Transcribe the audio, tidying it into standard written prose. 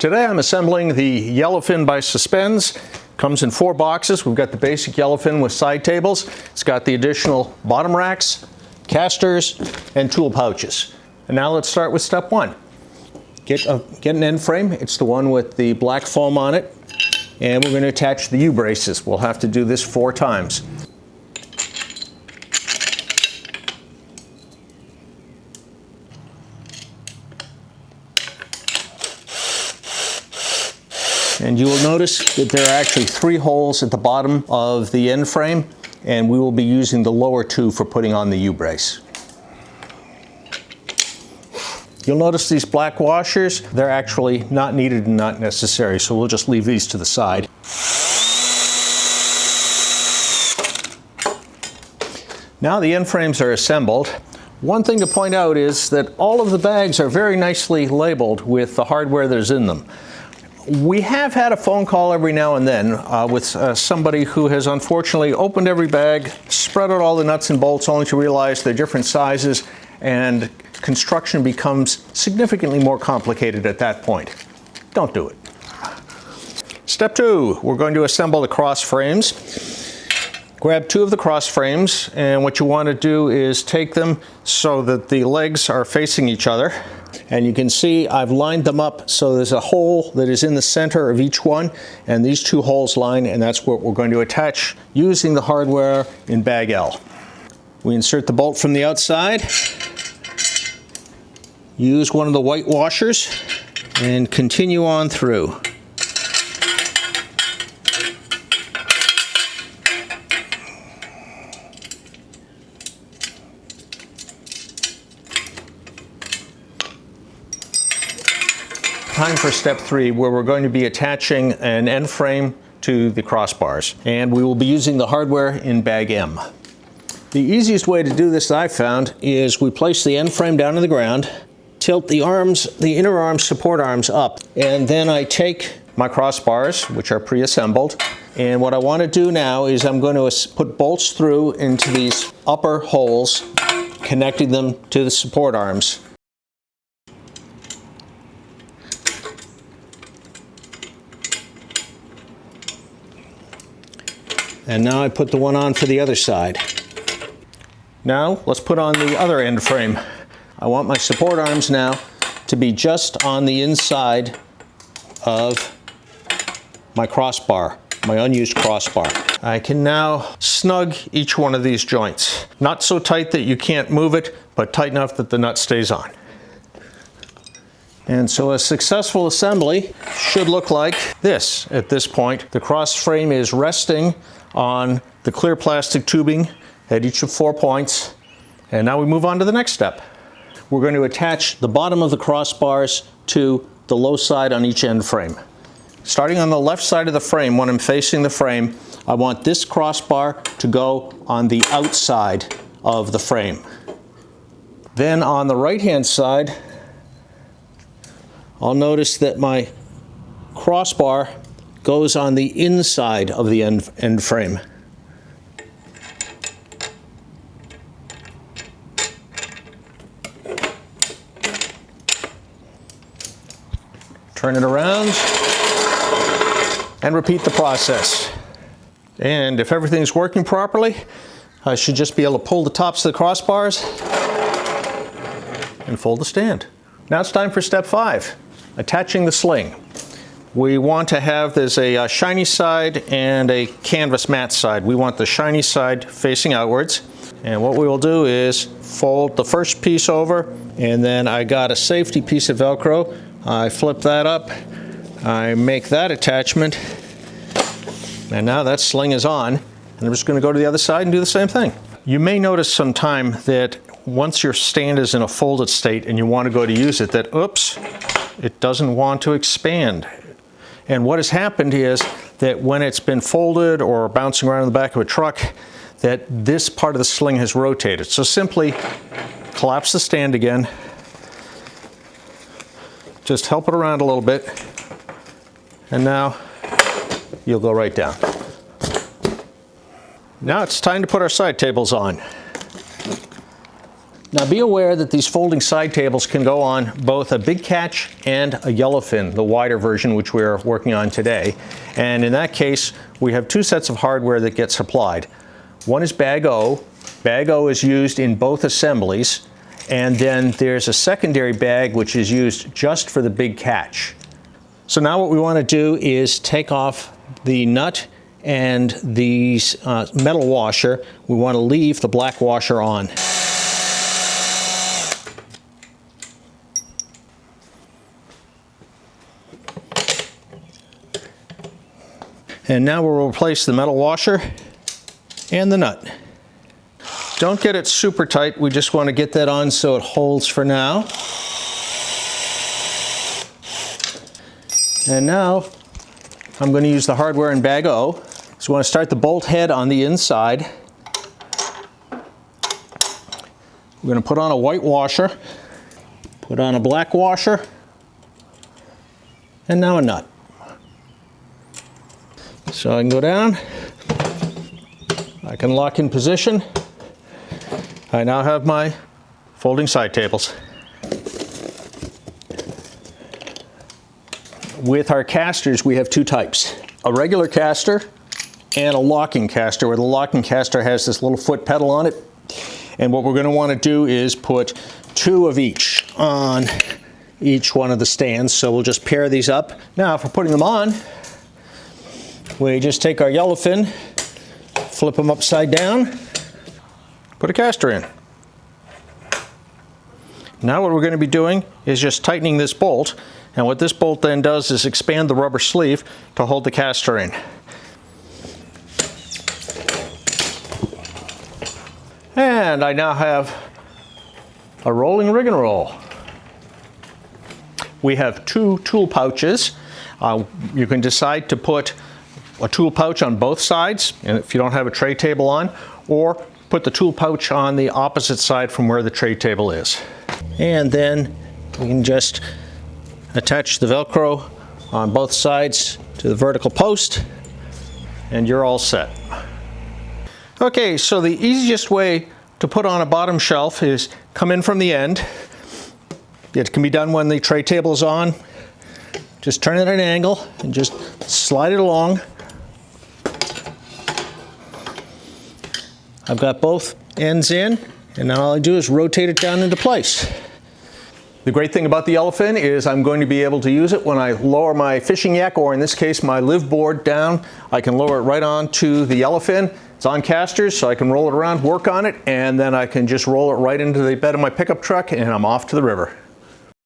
Today I'm assembling the YellowFin by Suspenz. Comes in 4 boxes. We've got the basic YellowFin with side tables. It's got the additional bottom racks, casters, and tool pouches. And now let's start with step 1. Get an end frame. It's the one with the black foam on it. And we're going to attach the U-braces. We'll have to do this 4 times. And you will notice that there are actually 3 holes at the bottom of the end frame, and we will be using the lower 2 for putting on the U-brace. You'll notice these black washers, they're actually not needed and not necessary, so we'll just leave these to the side. Now the end frames are assembled. One thing to point out is that all of the bags are very nicely labeled with the hardware that's in them. We have had a phone call every now and then with somebody who has unfortunately opened every bag, spread out all the nuts and bolts only to realize they're different sizes, and construction becomes significantly more complicated at that point. Don't do it. Step 2, we're going to assemble the cross frames. Grab 2 of the cross frames, and what you want to do is take them so that the legs are facing each other. And you can see I've lined them up so there's a hole that is in the center of each one, and these 2 holes line, and that's what we're going to attach using the hardware in bag L. We insert the bolt from the outside, use one of the white washers, and continue on through. Time for step 3, where we're going to be attaching an end frame to the crossbars, and we will be using the hardware in bag M. The easiest way to do this that I've found is we place the end frame down to the ground, tilt the arms, the inner arms, support arms up, and then I take my crossbars, which are pre-assembled, and what I want to do now is I'm going to put bolts through into these upper holes, connecting them to the support arms. And now I put the one on for the other side. Now let's put on the other end frame. I want my support arms now to be just on the inside of my crossbar, my unused crossbar. I can now snug each one of these joints. Not so tight that you can't move it, but tight enough that the nut stays on. And so a successful assembly should look like this at this point. The cross frame is resting on the clear plastic tubing at each of 4 points. And now we move on to the next step. We're going to attach the bottom of the crossbars to the low side on each end frame. Starting on the left side of the frame, when I'm facing the frame, I want this crossbar to go on the outside of the frame. Then on the right hand side, I'll notice that my crossbar goes on the inside of the end frame. Turn it around and repeat the process. And if everything's working properly, I should just be able to pull the tops of the crossbars and fold the stand. Now it's time for step 5, attaching the sling. We want to have, there's a shiny side and a canvas matte side. We want the shiny side facing outwards. And what we will do is fold the first piece over, and then I got a safety piece of Velcro. I flip that up, I make that attachment, and now that sling is on. And I'm just going to go to the other side and do the same thing. You may notice sometime that once your stand is in a folded state and you want to go to use it, that oops, it doesn't want to expand. And what has happened is that when it's been folded or bouncing around in the back of a truck, that this part of the sling has rotated. So simply collapse the stand again, just help it around a little bit, and now you'll go right down. Now it's time to put our side tables on. Now be aware that these folding side tables can go on both a big catch and a YellowFin, the wider version which we're working on today. And in that case, we have two sets of hardware that get supplied. One is bag O. Bag O is used in both assemblies. And then there's a secondary bag which is used just for the big catch. So now what we want to do is take off the nut and the metal washer. We want to leave the black washer on. And now we'll replace the metal washer and the nut. Don't get it super tight, we just want to get that on so it holds for now. And now I'm going to use the hardware in bag O. So we want to start the bolt head on the inside. We're going to put on a white washer, put on a black washer, and now a nut. So I can go down, I can lock in position. I now have my folding side tables. With our casters, we have two types. A regular caster and a locking caster, where the locking caster has this little foot pedal on it. And what we're going to want to do is put two of each on each one of the stands. So we'll just pair these up. Now for putting them on, we just take our YellowFin, flip them upside down, put a caster in. Now what we're going to be doing is just tightening this bolt, and what this bolt then does is expand the rubber sleeve to hold the caster in. And I now have a rolling rig and roll. We have two tool pouches. You can decide to put a tool pouch on both sides, and if you don't have a tray table on, or put the tool pouch on the opposite side from where the tray table is. And then you can just attach the Velcro on both sides to the vertical post, and you're all set. Okay, so the easiest way to put on a bottom shelf is come in from the end. It can be done when the tray table is on. Just turn it at an angle and just slide it along. I've got both ends in, and now all I do is rotate it down into place. The great thing about the YellowFin is I'm going to be able to use it when I lower my fishing yak, or in this case my live board, down. I can lower it right onto the YellowFin. It's on casters, so I can roll it around, work on it, and then I can just roll it right into the bed of my pickup truck, and I'm off to the river.